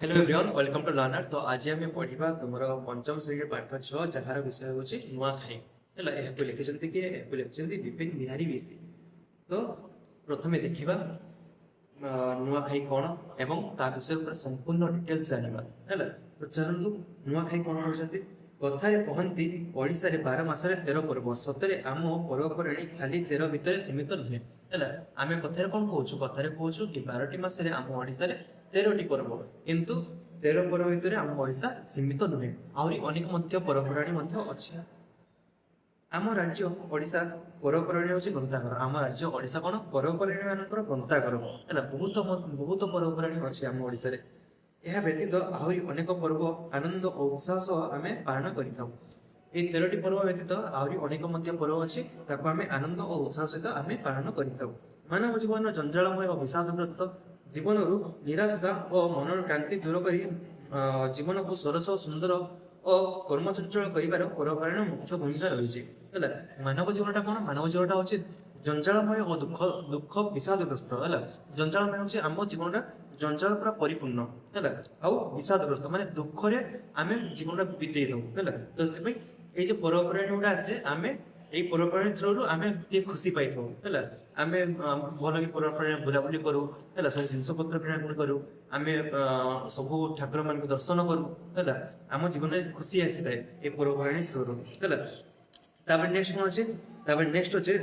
Hello everyone welcome to learner. तो आज आम पढ़ा तुम पंचम श्रेणी पाठ 6 जार विषय हूँ नुआखाई है। लिखिं विपिन बिहारी विशी। तो प्रथमे देखा नुआखाई कौन एवं ता विषय पर संपूर्ण डिटेल्स जाना है। तो चलतु नुआखाई कौन होती कथार कहती ओडिशा रे 12 मासरे 13 पर्व सतरे आम पर्वपराणी खाली 13 भितर सीमित नुहे है। आम कथार कौन कहूँ कथार कहूँ कि 12टी मासरे आम ओडिशा रे 13टी पर्व किंतु 13 पर्व भितर आम ओडिशा सीमित नुहे आहरी अनेक मध्य पर्वपराणी अच्छी। आम राज्य ओडिशा पर्वपराणी हूँ गंताघर। आम राज्य ओडिशा कौन पर्वपराणी मान गंताघर है। बहुत बहुत पर्वपराणी अच्छी आम ओडिशा रे। यह व्यतीत आहरी अनेक पर्व आनंद और उत्साह सह आम पालन करिथाउ। ये 13टी पर्व व्यतीत आहरी अनेक मध्य पर्व अच्छी ताको आम आनंद और उत्साह सहित आम पालन करिथाउ। मानव जीवन जंजालमय और विषादग्रस्त जीवन निराशता और मन क्रांति दूर कर जीवन को सरस और सुंदर और कर्मचंचल कर पर्वपराणी मुख्य भूमिका रही है। मानव जीवन कौन मानव जीवन हूँ जंजालमय और दुख दुख विषादग्रस्त है। जंजालमय हूँ आम जीवन जंजाल पूरा परिपूर्ण है आउ विषादग्रस्त माने दुख रे आमे जीवन बीते दो है। तो ये जो पर्वपराणी गुड़ा आसे आमे ये पर्वपराणी थ्रू आमे टे खुशी पाई थाउ है। आमे भल कि पर्वपराणी बुलाबुली करूँ है सब जिनस पत्र किणाकिणी करूँ आमे सब ठाकुर मान दर्शन करूँ है। आम जीवन में खुशी आसी थाए ये पर्वपराणी थ्रू है। नेक्स्ट कौन अच्छे नेक्स्ट अच्छे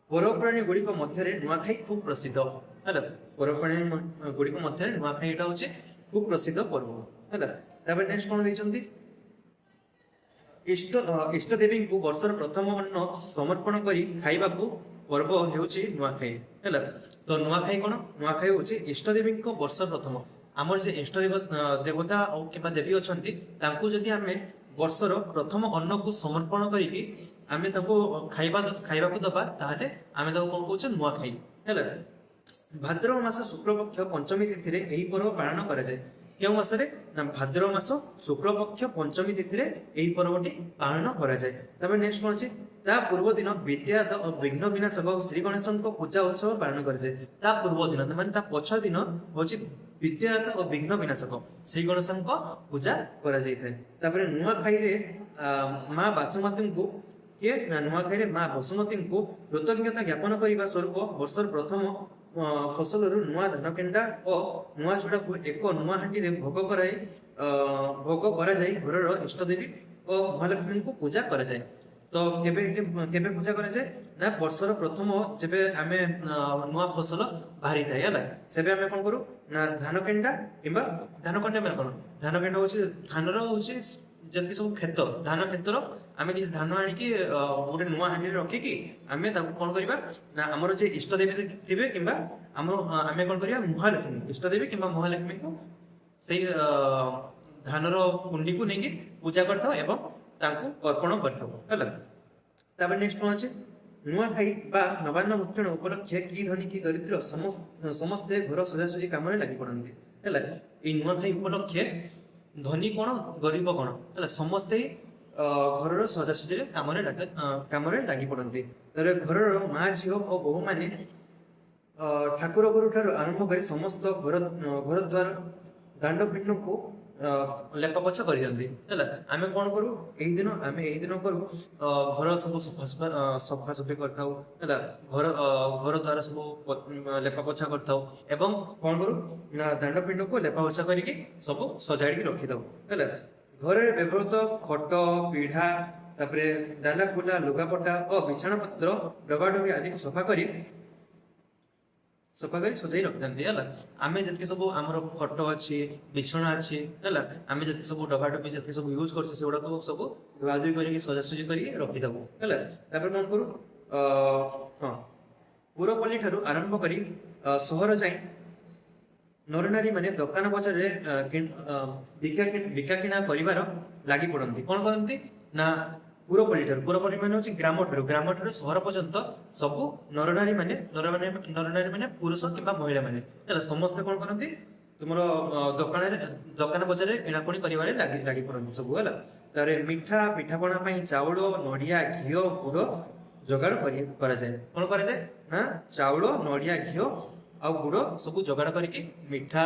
पर्वपराणी गुड़िक मध्य नुआखाई खूब प्रसिद्ध है। पर्वपराणी गुड़िक मध्य नुआखाई हूँ खूब प्रसिद्ध पर्व है। नेक्स्ट कौन देते इष्ट देवी को वर्षर प्रथम अन्न समर्पण कर खाइबा पर्व हूँ नुआखाई है। तो नुआखाई कौन नुआखाई हूँ इष्ट देवी वर्ष प्रथम आमर से इष्ट देवता कि देवी अच्छा जदि आम वर्षर प्रथम अन्न को समर्पण करके आम खाइबा दबा ताहले आम कौन कौन नुआखाई है। भाद्रव मास शुक्लपक्ष पंचमी तिथि रे एही पर्व पालन करा जाय। क्यों मासरे ना भाद्रव मास शुक्लपक्ष पंचमी तिथि रे एही पर्वटी पालन करा जाय। तबे नेक्स्ट कोन अछि ता पूर्व दिन विद्यात और विघ्न विनाशक श्री गणेशन को पूजा उत्सव पालन करा जाय। ता पूर्व दिन माने ता पछ दिन होछि विद्यात और विघ्न विनाशक श्री गणेशन को पूजा करा जाय थाय। तबे नुआखाई रे मां बासुमती को के नुआखाई रे मां बासुमती को कृतज्ञता ज्ञापन करबा स्वरूप वर्षर प्रथम फसल नुआ धान केंडा और नुआ चूड़ा को एक नुआ हांडी रे भोग करा जाय घर इष्ट देवी और महालक्ष्मी को पूजा करा जाय। तो केबे पूजा करा जाय ना वर्षर प्रथम जेबे आमे नुआ फसल बाहरी थाय हला सेबे आमे कोन करू ना धान केंडा किबा धान केंडा माने कोन धान केंडा होछि धानर होछि जल्दी सब खेत धान क्षेत्र आम किसी धान आणिकी गोटे नुआ हांडी रखिकी आम कौन करवा ना आमर जे इष्ट देवी थे कि आम कौन करवा महालक्ष्मी इष्ट देवी कि महालक्ष्मी को से धानर कुंडी को लेकिन पूजा करता अर्पण करता है। नेक्स्ट कौन अच्छे नुआखाई नवान्न मुक्षण उपलक्षे की धनी की दरिद्र समस्ते घर सजासजी कम लगी पड़ती है। नुआखाई उपलक्षे धनी कौन गरीब कौन है समस्ते घर सजासजी कम लगी पड़ती। घर माँ झील और बहु मैंने ठाकुर घर ठार आरंभ कर समस्त घर द्वार दांड पिंड को लेपा पोछा कर आम कौन करूँ यही दिन करूँ घर सब सफासफी कर घर द्वार सब लेपा पोछा कर कौन करूँ दांड पिंड को लेपा पोछा करके सब सजाड़ी रखीद है। घर व्यवहृत खट पीढ़ा तापरे दांडा कुला लुगापटा और बिछाण पत्र डबाडबी आदि को सफा कर सजाई रखी था। आम जी सब आम खट अच्छी बिछना अच्छी है आम जी सब डबाडबी जी सब यूज कर सब धुआधुई कर सजासजी कर रखी है। कौन करूँ हाँ पुरपल्ली ठार आरंभ कर सहर जाए नर नारी मैंने दुकान बजार बिका किना कर लगी पड़ती कौन करती ना पुरपल्ली माने ग्राम ठार सहर पर्यंत सब नर नारी माने पुरुष कि महिला माने समस्ते कौन करती तुम दुकान बजार किणाकुणी कर लगी पड़ती सब है। मिठा पिठापणा चाउल नड़िया घी गुड़ जोगाड़ करा जाए कौन करा जाए ना चाउल नड़िया घी ଆଉ ଗୁଡ଼ ସବୁ ଯୋଗାଡ଼ କରିକି ମିଠା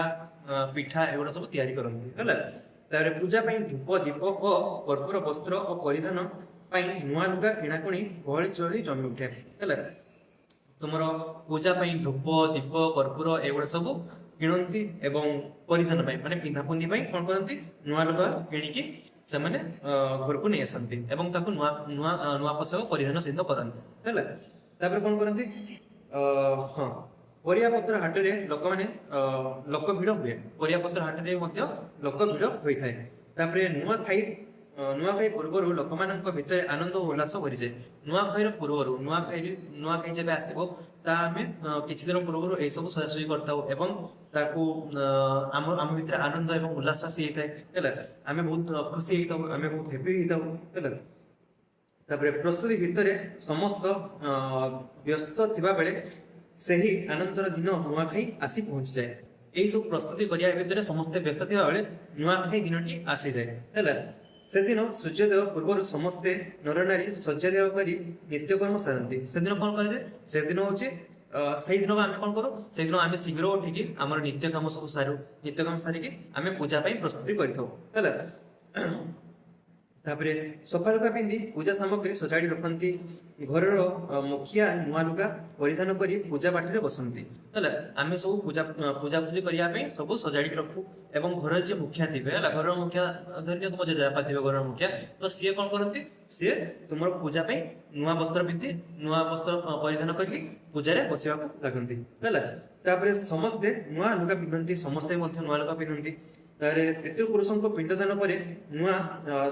ପିଠା ଏଗୁଡ଼ା ସବୁ ତିଆରି କରନ୍ତି ହେଲା। ତାପରେ ପୂଜା ପାଇଁ ଧୂପ ଦୀପ ଓ କର୍ପୂର ବସ୍ତ୍ର ଓ ପରିଧାନ ପାଇଁ ନୂଆ ଲୁଗା କିଣାକୁଣି ଗହଳି ଚହଳି ଜମି ଉଠେ ହେଲା। ତୁମର ପୂଜା ପାଇଁ ଧୂପ ଦୀପ କର୍ପୂର ଏଗୁଡ଼ା ସବୁ କିଣନ୍ତି ଏବଂ ପରିଧାନ ପାଇଁ ମାନେ ପିନ୍ଧାପୁନ୍ଧି ପାଇଁ କଣ କରନ୍ତି ନୂଆ ଲୁଗା କିଣିକି ସେମାନେ ଘରକୁ ନେଇ ଆସନ୍ତି ଏବଂ ତାକୁ ନୂଆ ନୂଆ ନୂଆ ପୋଷାକ ପରିଧାନ ସହିତ କରନ୍ତି ହେଲା। ତାପରେ କଣ କରନ୍ତି ହଁ ପରିବାପତ୍ର ହାଟରେ ଲୋକମାନେ ଲୋକ ଭିଡ଼ ହୁଏ। ପରିବାପତ୍ର ହାଟରେ ମଧ୍ୟ ଲୋକ ଭିଡ଼ ହୋଇଥାଏ। ତାପରେ ନୂଆଖାଇ ପୂର୍ବରୁ ଲୋକମାନଙ୍କ ଭିତରେ ଆନନ୍ଦ ଓ ଉଲ୍ଲାସ ଭରିଯାଏ। ନୂଆଖାଇର ପୂର୍ବରୁ ନୂଆଖାଇ ଯେବେ ଆସିବ ତା ଆମେ କିଛି ଦିନ ପୂର୍ବରୁ ଏଇସବୁ ସଜାସଜି କରିଥାଉ ଏବଂ ତାକୁ ଆମ ଭିତରେ ଆନନ୍ଦ ଏବଂ ଉଲ୍ଲାସ ଆସି ହେଇଥାଏ ହେଲା। ଆମେ ବହୁତ ଖୁସି ହେଇଥାଉ, ଆମେ ବହୁତ ହେପି ହେଇଥାଉ ହେଲା। ତାପରେ ପ୍ରସ୍ତୁତି ଭିତରେ ସମସ୍ତ ବ୍ୟସ୍ତ ଥିବା ବେଳେ ସେହି ଆନନ୍ଦର ଦିନ ନୂଆଖାଇ ଆସି ପହଞ୍ଚିଯାଏ। ଏଇ ସବୁ ପ୍ରସ୍ତୁତି କରିବା ଭିତରେ ସମସ୍ତେ ବ୍ୟସ୍ତ ଥିବା ବେଳେ ନୂଆଖାଇ ଦିନଟି ଆସିଯାଏ ହେଲା। ସେଦିନ ସୂର୍ଯ୍ୟୋଦୟ ପୂର୍ବରୁ ସମସ୍ତେ ନରନାରୀ ଶଯ୍ୟାଦେହ କରି ନିତ୍ୟକର୍ମ ସାରନ୍ତି। ସେଦିନ କଣ କରାଯାଏ? ସେଦିନ ହଉଛି ସେଇଦିନ ଆମେ କଣ କରୁ? ସେଇଦିନ ଆମେ ଶୀଘ୍ର ଉଠିକି ଆମର ନିତ୍ୟ କାମ ସବୁ ସାରୁ। ନିତ୍ୟ କାମ ସାରିକି ଆମେ ପୂଜା ପାଇଁ ପ୍ରସ୍ତୁତି କରିଥାଉ ହେଲା। ତାପରେ ସଫା ଲୁଗା ପିନ୍ଧି ପୂଜା ସାମଗ୍ରୀ ସଜାଡ଼ି ରଖନ୍ତି। ଘରର ମୁଖିଆ ନୂଆ ଲୁଗା ପରିଧାନ କରି ପୂଜା ପାଠରେ ବସନ୍ତି ହେଲା। ଆମେ ସବୁ ପୂଜାପୂଜି କରିବା ପାଇଁ ସବୁ ସଜାଡ଼ିକି ରଖୁ ଏବଂ ଘରର ଯିଏ ମୁଖିଆ ଥିବେ ହେଲା, ଘରର ମୁଖିଆ ଧରିନିଅ ତୁମ ଜେଜେବାପା ଥିବେ ଘରର ମୁଖିଆ, ତ ସିଏ କଣ କରନ୍ତି? ସିଏ ତୁମର ପୂଜା ପାଇଁ ନୂଆ ବସ୍ତ୍ର ପିନ୍ଧି ନୂଆ ବସ୍ତ୍ର ପରିଧାନ କରିକି ପୂଜାରେ ବସିବାକୁ ଲାଗନ୍ତି ହେଲା। ତାପରେ ସମସ୍ତେ ନୂଆ ଲୁଗା ପିନ୍ଧନ୍ତି, ସମସ୍ତେ ମଧ୍ୟ ନୂଆ ଲୁଗା ପିନ୍ଧନ୍ତି। ତାପରେ ପିତୃପୁରୁଷଙ୍କ ପିଣ୍ଡଦାନ ପରେ ନୂଆ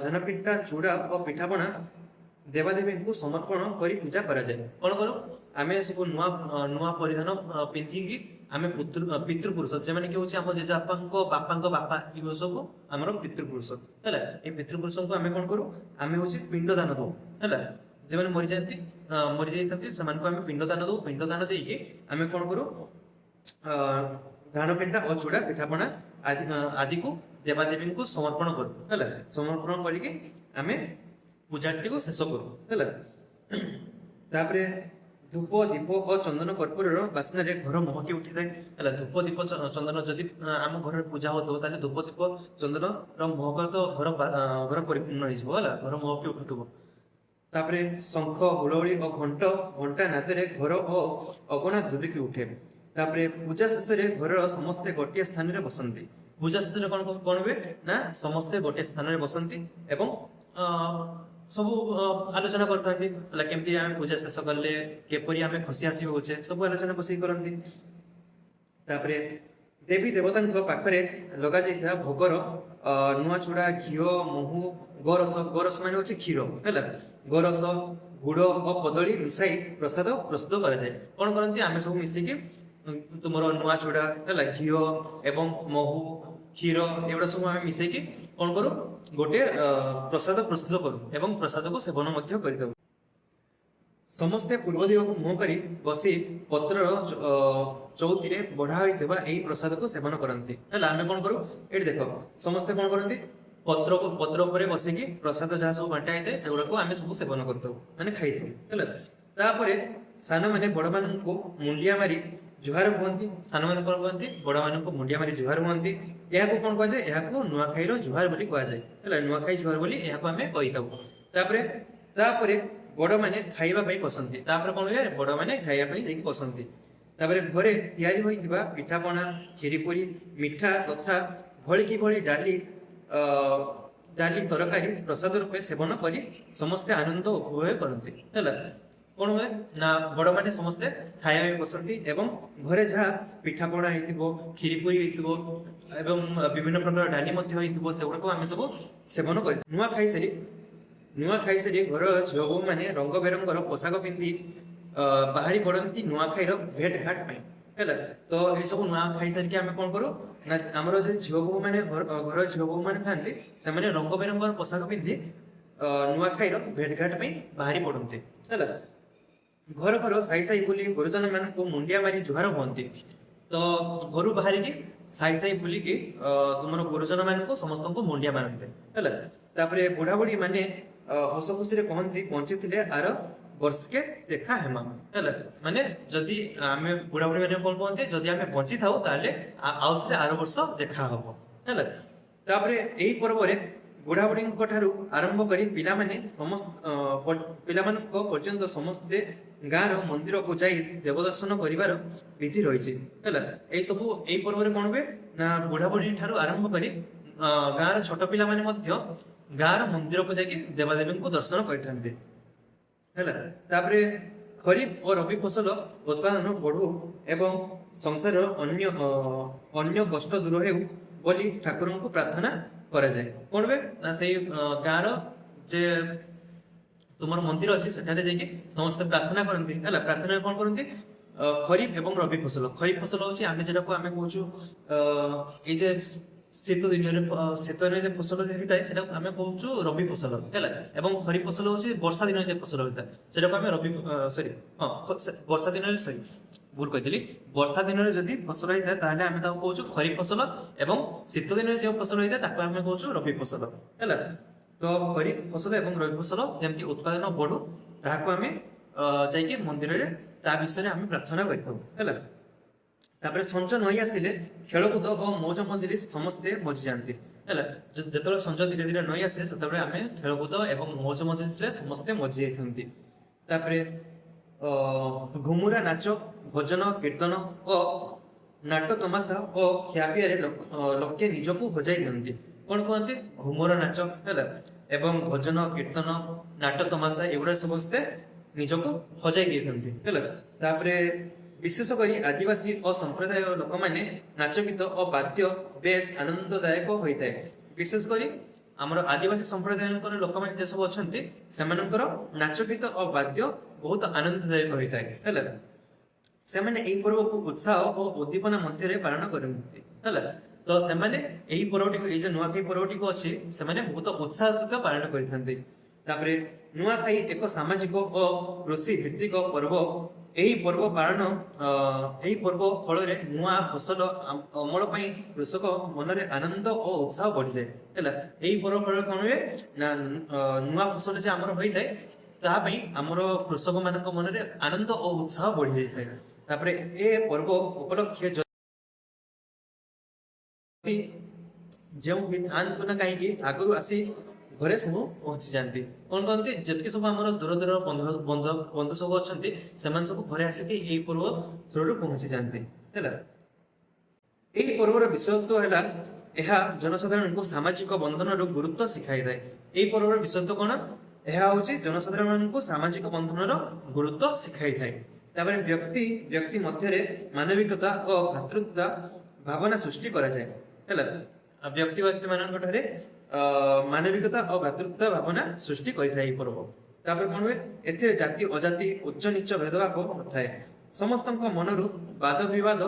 ଧାନ ପିଠା ଚୁଡ଼ା ଓ ପିଠାପଣା ଦେବାଦେବୀଙ୍କୁ ସମର୍ପଣ କରି ପୂଜା କରାଯାଏ। କଣ କରୁ? ଆମେ ସବୁ ନୂଆ ପରିଧାନ ପିନ୍ଧିକି ଆମେ ପିତୃପୁରୁଷ ଯେମାନେ କି ହଉଛି ଆମ ଜେଜେବାପାଙ୍କ ବାପାଙ୍କ ବାପା ଏ ସବୁ ଆମର ପିତୃପୁରୁଷ ହେଲା। এই ପିତୃପୁରୁଷଙ୍କୁ ଆମେ କଣ କରୁ? ଆମେ ହଉଛି ପିଣ୍ଡ ଦାନ ଦଉ ହେଲା। ଯେଉଁମାନେ ମରିଯାଇଥାନ୍ତି ସେମାନଙ୍କୁ ଆମେ ପିଣ୍ଡ ଦାନ ଦଉ। ପିଣ୍ଡ ଦାନ ଦେଇକି ଆମେ କଣ କରୁ? ଧାନ ପିଠା ଓ ଚୁଡ଼ା ପିଠାପଣା ଆଦିକୁ ଦେବାଦେବୀଙ୍କୁ ସମର୍ପଣ କରୁ ହେଲା। ସମର୍ପଣ କରିକି ଆମେ ପୂଜାଟିକୁ ଶେଷ କରୁ ହେଲା। ତାପରେ ଧୂପ ଦୀପ ଓ ଚନ୍ଦନ କର୍ପୂରର ବାସ୍ନାରେ ଘର ମହକି ଉଠିଥାଏ ହେଲା। ଧୂପ ଦୀପ ଚନ୍ଦନ ଯଦି ଆମ ଘରେ ପୂଜା ହଉଥିବ ତାହେଲେ ଧୂପ ଦୀପ ଚନ୍ଦନର ମହକ ତ ଘର ପରିପୂର୍ଣ୍ଣ ହେଇଯିବ ହେଲା, ଘର ମହକି ଉଠୁଥିବ। ତାପରେ ଶଙ୍ଖ ହୁଳହୁଳି ଓ ଘଣ୍ଟା ନାଦରେ ଘର ଓ ଅଗଣା ଧୁବିକି ଉଠେ। ତାପରେ ପୂଜା ଶେଷରେ ଘରର ସମସ୍ତେ ଗୋଟିଏ ସ୍ଥାନରେ ବସନ୍ତି। ପୂଜା ଶେଷରେ କଣ ହୁଏ ନା ସମସ୍ତେ ଗୋଟିଏ ସ୍ଥାନରେ ବସନ୍ତି ଏବଂ ସବୁ ଆଲୋଚନା କରିଥାନ୍ତି ହେଲା, କେମିତି ଆମେ ପୂଜା ଶେଷ କଲେ କିପରି ଆମେ ଖୁସି ଆସି ହଉଛେ ସବୁ ଆଲୋଚନା ବସିକି କରନ୍ତି। ତାପରେ ଦେବୀ ଦେବତାଙ୍କ ପାଖରେ ଲଗାଯାଇଥିବା ଭୋଗର ନୂଆ ଚୁଡ଼ା ଘିଅ ମହୁ ଗୋରସ ମାନେ ହଉଛି କ୍ଷୀର ହେଲା, ଗୋରସ ଗୁଡ଼ ଓ କଦଳୀ ମିଶାଇ ପ୍ରସାଦ ପ୍ରସ୍ତୁତ କରାଯାଏ। କଣ କରନ୍ତି? ଆମେ ସବୁ ମିଶିକି ତୁମର ନୂଆ ଚୁଡ଼ା ହେଲା, ଘିଅ ଏବଂ ମହୁ କ୍ଷୀର ଏଗୁଡ଼ା ସବୁ ଆମେ ମିଶେଇକି କଣ କରୁ? ଗୋଟେ ପ୍ରସାଦ ପ୍ରସ୍ତୁତ କରୁ ଏବଂ ପ୍ରସାଦକୁ ସେବନ ମଧ୍ୟ କରିଥାଉ। ସମସ୍ତେ ପୂର୍ବ ଦିଗକୁ ମୁହଁ କରି ବସି ପତ୍ରର ଚଉତିରେ ବଢା ହୋଇଥିବା ଏହି ପ୍ରସାଦକୁ ସେବନ କରନ୍ତି ହେଲା। ଆମେ କଣ କରୁ? ଏଠି ଦେଖ ସମସ୍ତେ କଣ କରନ୍ତି? ପତ୍ର ଉପରେ ବସିକି ପ୍ରସାଦ ଯାହା ସବୁ ବାଣ୍ଟା ହେଇଥାଏ ସେଗୁଡାକୁ ଆମେ ସବୁ ସେବନ କରିଥାଉ ମାନେ ଖାଇଥାଉ ହେଲା। ତାପରେ ସାନମାନେ ବଡମାନଙ୍କୁ ମୁଣ୍ଡିଆ ମାରି ଜୁହାର ହୁଅନ୍ତି। ସାନମାନେ କଣ କୁହନ୍ତି? ବଡମାନଙ୍କୁ ମୁଣ୍ଡିଆ ମାରି ଜୁହାର ହୁଅନ୍ତି। ଏହାକୁ କଣ କୁହାଯାଏ? ଏହାକୁ ନୂଆଖାଇର ଜୁହାର ବୋଲି କୁହାଯାଏ ହେଲା। ନୂଆଖାଇ ଜୁହାର ବୋଲି ଏହାକୁ ଆମେ କହିଥାଉ। ତାପରେ ବଡମାନେ ଖାଇବା ପାଇଁ ବସନ୍ତି। ତାପରେ କଣ ହୁଏ? ବଡମାନେ ଖାଇବା ପାଇଁ ଯାଇକି ବସନ୍ତି। ତାପରେ ଘରେ ତିଆରି ହୋଇଥିବା ପିଠାପଣା କ୍ଷୀରିପୁରୀ ମିଠା ତଥା ଭଳି ଡାଲି ତରକାରୀ ପ୍ରସାଦ ରୂପେ ସେବନ କରି ସମସ୍ତେ ଆନନ୍ଦ ଉପଭୋଗ କରନ୍ତି ହେଲା। କଣ ହୁଏ ନା ବଡମାନେ ସମସ୍ତେ ଖାଇବା ପାଇଁ ବସନ୍ତି ଏବଂ ଘରେ ଯାହା ପିଠାପଣା ହେଇଥିବ କ୍ଷୀରିପୁରୀ ହେଇଥିବ ଏବଂ ବିଭିନ୍ନ ପ୍ରକାର ଡାଲି ମଧ୍ୟ ହେଇଥିବ ସେଗୁଡାକୁ ଆମେ ସବୁ ସେବନ କରି ନୂଆ ଖାଇସାରି ଘର ଝିଅ ବୋହୂ ମାନେ ରଙ୍ଗ ବେରଙ୍ଗର ପୋଷାକ ପିନ୍ଧି ବାହାରି ପଡନ୍ତି ନୂଆଖାଇର ଭେଟ ଘାଟ ପାଇଁ ହେଲା। ତ ଏସବୁ ନୂଆ ଖାଇସାରିକି ଆମେ କଣ କରୁ ନା ଆମର ଯେ ଝିଅ ବୋହୂ ମାନେ ଘର ଝିଅ ବୋହୂ ମାନେ ଥାନ୍ତି ସେମାନେ ରଙ୍ଗ ବେରଙ୍ଗର ପୋଷାକ ପିନ୍ଧି ନୂଆଖାଇର ଭେଟ ଘାଟ ପାଇଁ ବାହାରି ପଡନ୍ତି ହେଲା। ଘର ସାଇ ବୁଲି ଗୁରୁଜନ ମାନଙ୍କୁ ମୁଣ୍ଡିଆ ମାରି ଜୁହାର ହୁଅନ୍ତି। ତ ଘରୁ ବାହାରିକି ସାଇ ବୁଲିକି ତୁମର ଗୁରୁଜନ ମାନଙ୍କୁ ସମସ୍ତଙ୍କୁ ମୁଣ୍ଡିଆ ମାରନ୍ତି ହେଲା। ତାପରେ ବୁଢାବୁଢୀ ମାନେ ହସ ଖୁସିରେ କହନ୍ତି ବଞ୍ଚିଥିଲେ ଆର ବର୍ଷକେ ଦେଖା ହେମା ହେଲା ମାନେ ଯଦି ଆମେ ବୁଢା ବୁଢୀ ମାନେ କଣ କୁହନ୍ତି ଯଦି ଆମେ ବଞ୍ଚି ଥାଉ ତାହେଲେ ଆଉ ଥରେ ଆର ବର୍ଷ ଦେଖା ହବ ହେଲା। ତାପରେ ଏହି ପର୍ବରେ ବୁଢାବୁଢୀଙ୍କ ଠାରୁ ଆରମ୍ଭ କରି ପିଲାମାନେ ପିଲାମାନଙ୍କ ପର୍ଯ୍ୟନ୍ତ ସମସ୍ତେ ଗାଁର ମନ୍ଦିରକୁ ଯାଇ ଦେବ ଦର୍ଶନ କରିବାର ବିଧି ରହିଛି ହେଲା। ଏଇ ସବୁ ଏଇ ପର୍ବରେ କଣ ହୁଏ ନା ବୁଢାବୁଢୀ ଠାରୁ ଆରମ୍ଭ କରି ଗାଁର ଛୋଟ ପିଲାମାନେ ମଧ୍ୟ ଗାଁର ମନ୍ଦିରକୁ ଯାଇକି ଦେବାଦେବୀଙ୍କୁ ଦର୍ଶନ କରିଥାନ୍ତି ହେଲା। ତାପରେ ଖରିଫ ଓ ରବି ଫସଲ ଉତ୍ପାଦନ ବଢୁ ଏବଂ ସଂସାରର ଅନ୍ୟ କଷ୍ଟ ଦୂର ହେଉ ବୋଲି ଠାକୁରଙ୍କୁ ପ୍ରାର୍ଥନା କରାଯାଏ। କଣ ହୁଏ ନା ସେଇ ଗାଁର ଯେ ତୁମର ମନ୍ଦିର ଅଛି ସେଠାରେ ଯାଇକି ସମସ୍ତେ ପ୍ରାର୍ଥନା କରନ୍ତି ହେଲା। ପ୍ରାର୍ଥନା କଣ କରନ୍ତି ଖରିଫ ଏବଂ ରବି ଫସଲ। ଖରିଫ ଫସଲ ହଉଛି ଆମେ ଯେଟାକୁ ଆମେ କହୁଛୁ ଏଇ ଯେ ଶୀତ ଦିନରେ ଯେ ଫସଲ ହେଇଥାଏ ସେଟାକୁ ଆମେ କହୁଛୁ ରବି ଫସଲ ହେଲା। ଏବଂ ଖରିଫ ଫସଲ ହଉଛି ବର୍ଷା ଦିନରେ ଯେ ଫସଲ ହେଇଥାଏ ସେଟାକୁ ଆମେ ବର୍ଷା ଦିନରେ ଭୁଲ କହିଥିଲି। ବର୍ଷା ଦିନରେ ଯଦି ଫସଲ ହେଇଥାଏ ତାହେଲେ ଆମେ ତାକୁ କହୁଛୁ ଖରିଫ ଫସଲ ଏବଂ ଶୀତ ଦିନରେ ଯେଉଁ ଫସଲ ହେଇଥାଏ ତାକୁ ଆମେ କହୁଛୁ ରବି ଫସଲ ହେଲା। ତ ଖରିଫ ଫସଲ ଏବଂ ରବି ଫସଲ ଯେମିତି ଉତ୍ପାଦନ ବଢୁ ତାହାକୁ ଆମେ ଯାଇକି ମନ୍ଦିରରେ ତା ବିଷୟରେ ଆମେ ପ୍ରାର୍ଥନା କରିଥାଉ ହେଲା। ତାପରେ ସଞ୍ଜ ନଈ ଆସିଲେ ଖେଳକୁଦ ଓ ମୌଜ ମଜଲିସ ସମସ୍ତେ ମଜିଯାଆନ୍ତି ହେଲା। ଯେତେବେଳେ ସଞ୍ଜ ଧୀରେ ଧୀରେ ନଈ ଆସେ ସେତେବେଳେ ଆମେ ଖେଳକୁଦ ଏବଂ ମୌଜ ମଜଲିସରେ ସମସ୍ତେ ମଜି ଯାଇଥାନ୍ତି। ତାପରେ ଘୁମୁରା ନାଚ ଭଜନ କୀର୍ତ୍ତନ ଓ ନାଟ ତମାଶା ଓ ଖିଆପିଆରେ ଲୋକେ ନିଜକୁ ହଜାଇ ଦିଅନ୍ତି। କଣ କୁହନ୍ତି ଘୁମୁରା ନାଚ ହେଲା ଏବଂ ଭଜନ କୀର୍ତ୍ତନ ନାଟ ତମାଶା ଏଗୁଡା ସମସ୍ତେ ନିଜକୁ ହଜାଇ ଦେଇଥାନ୍ତି ହେଲା। ତାପରେ ବିଶେଷ କରି ଆଦିବାସୀ ଓ ସମ୍ପ୍ରଦାୟ ଲୋକମାନେ ନାଚ ଗୀତ ଓ ବାଦ୍ୟ ବେଶ ଆନନ୍ଦଦାୟକ ହୋଇଥାଏ। ବିଶେଷ କରି ଆମର ଆଦିବାସୀ ସମ୍ପ୍ରଦାୟଙ୍କର ଲୋକମାନେ ଯେ ସବୁ ଅଛନ୍ତି ସେମାନଙ୍କର ନାଚ ଗୀତ ଓ ବାଦ୍ୟ ବହୁତ ଆନନ୍ଦଦାୟକ ହୋଇଥାଏ ହେଲା। ସେମାନେ ଏହି ପର୍ବକୁ ଉତ୍ସାହ ଓ ଉଦ୍ଦୀପନା ମଧ୍ୟରେ ପାଳନ କରନ୍ତି ହେଲା। ତ ସେମାନେ ଏହି ପର୍ବଟିକୁ ଏଇ ଯେ ନୂଆଖାଇ ପର୍ବଟିକୁ ଅଛି ସେମାନେ ବହୁତ ଉତ୍ସାହ ସହିତ ପାଳନ କରିଥାନ୍ତି। ତାପରେ ନୂଆଖାଇ ଏକ ସାମାଜିକ ଓ କୃଷି ଭିତ୍ତିକ ପର୍ବ। ଏହି ପର୍ବ ଫଳରେ ନୂଆ ଫସଲ ଅମଳ ପାଇଁ କୃଷକ ମନରେ ଆନନ୍ଦ ଓ ଉତ୍ସାହ ବଢିଯାଏ ହେଲା। ଏହି ପର୍ବ ଫଳରେ କଣ ହୁଏ ନା ନୂଆ ଫସଲ ଯେ ଆମର ହୋଇଥାଏ ତାହା ପାଇଁ ଆମର କୃଷକ ମାନଙ୍କ ମନରେ ଆନନ୍ଦ ଓ ଉତ୍ସାହ ବଢି ଯାଇଥାଏ। ତାପରେ ଏ ପର୍ବ ଉପଲକ୍ଷେ ଯେଉଁ ଥାଆନ୍ତୁ ନା କାହିଁକି ଆଗରୁ ଆସି ଘରେ ସବୁ ପହଞ୍ଚି ଯାଆନ୍ତି। କଣ କହନ୍ତି ଯେତିକି ସବୁ ଆମର ଦୂର ଦୂର ବନ୍ଧୁ ସବୁ ଅଛନ୍ତି ସେମାନେ ସବୁ ଘରେ ଆସିକି ଏଇ ପର୍ବ ଥ୍ରୁରୁ ପହଞ୍ଚି ଯାଆନ୍ତି ହେଲା। ଏହି ପର୍ବର ବିଶେଷତ୍ୱ ହେଲା ଏହା ଜନସାଧାରଣଙ୍କୁ ସାମାଜିକ ବନ୍ଧନର ଗୁରୁତ୍ୱ ଶିଖାଇଥାଏ। ଏହି ପର୍ବର ବିଶେଷତ୍ୱ କଣ ଏହା ହଉଛି ଜନସାଧାରଣଙ୍କୁ ସାମାଜିକ ବନ୍ଧନର ଗୁରୁତ୍ୱ ଶିଖାଇଥାଏ। ତାପରେ ବ୍ୟକ୍ତି ମଧ୍ୟରେ ମାନବିକତା ଓ ଭାତୃତ୍ୱ ଭାବନା ସୃଷ୍ଟି କରାଯାଏ ହେଲା। ବ୍ୟକ୍ତି ମାନଙ୍କ ଠାରେ ମାନବିକତା ଓ ଭାତୃତ୍ୱ ଭାବନା ସୃଷ୍ଟି କରିଥାଏ ଏହି ପର୍ବ। ତାପରେ କଣ ହୁଏ ଏଥିରେ ଜାତି ଅଜାତି ଉଚ୍ଚ ନିଚ ଭେଦଭାବ ନଥାଏ। ସମସ୍ତଙ୍କ ମନରୁ ବାଦ ବିବାଦ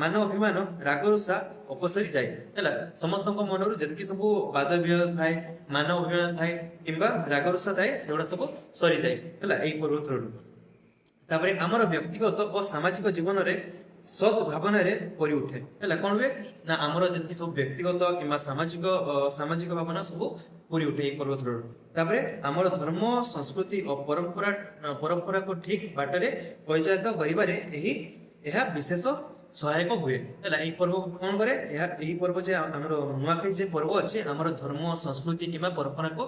ମାନ ଅଭିମାନ ରାଗରୁଷା ଅପସରି ଯାଏ ହେଲା। ସମସ୍ତଙ୍କ ମନରୁ ଯେତିକି ସବୁ ବାଦ ବିବାଦ ଥାଏ ମାନ ଅଭିମାନ ଥାଏ କିମ୍ବା ରାଗରୁଷା ଥାଏ ସେଗୁଡା ସବୁ ସରିଯାଏ ହେଲା ଏଇ ପର୍ବ ଥ୍ରୁରୁ। ତାପରେ ଆମର ବ୍ୟକ୍ତିଗତ ଓ ସାମାଜିକ ଜୀବନରେ ସତ୍ ଭାବନାରେ ପରି ଉଠେ ହେଲା। କଣ ହୁଏ ନା ଆମର ଯେତିକି ସବୁ ବ୍ୟକ୍ତିଗତ କିମ୍ବା ସାମାଜିକ ଭାବନା ସବୁ ପୁରି ଉଠେ ଏଇ ପର୍ବ ଥ୍ରୁରୁ। ତାପରେ ଆମର ଧର୍ମ ସଂସ୍କୃତି ଓ ପରମ୍ପରାକୁ ଠିକ ବାଟରେ ପରିଚାଳିତ କରିବାରେ ଏହା ବିଶେଷ ସହାୟକ ହୁଏ ହେଲା। ଏଇ ପର୍ବ କଣ କରେ ଏହି ପର୍ବ ଯେ ଆମର ନୂଆଖାଇ ଯେ ପର୍ବ ଅଛି ଆମର ଧର୍ମ ସଂସ୍କୃତି କିମ୍ବା ପରମ୍ପରାକୁ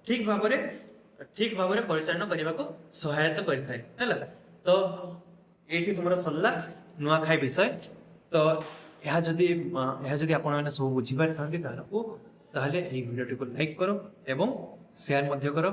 ଠିକ ଭାବରେ ପରିଚାଳନା କରିବାକୁ ସହାୟତା କରିଥାଏ ହେଲା। ତ ଏଇଠି ତୁମର ସରିଲା ନୂଆଖାଇ ବିଷୟ। ତ ଏହା ଯଦି ଆପଣମାନେ ସବୁ ବୁଝିପାରିଥାନ୍ତି ତାହେଲେ ଏହି ଭିଡ଼ିଓଟିକୁ ଲାଇକ୍ କର ଏବଂ ସେୟାର ମଧ୍ୟ କର।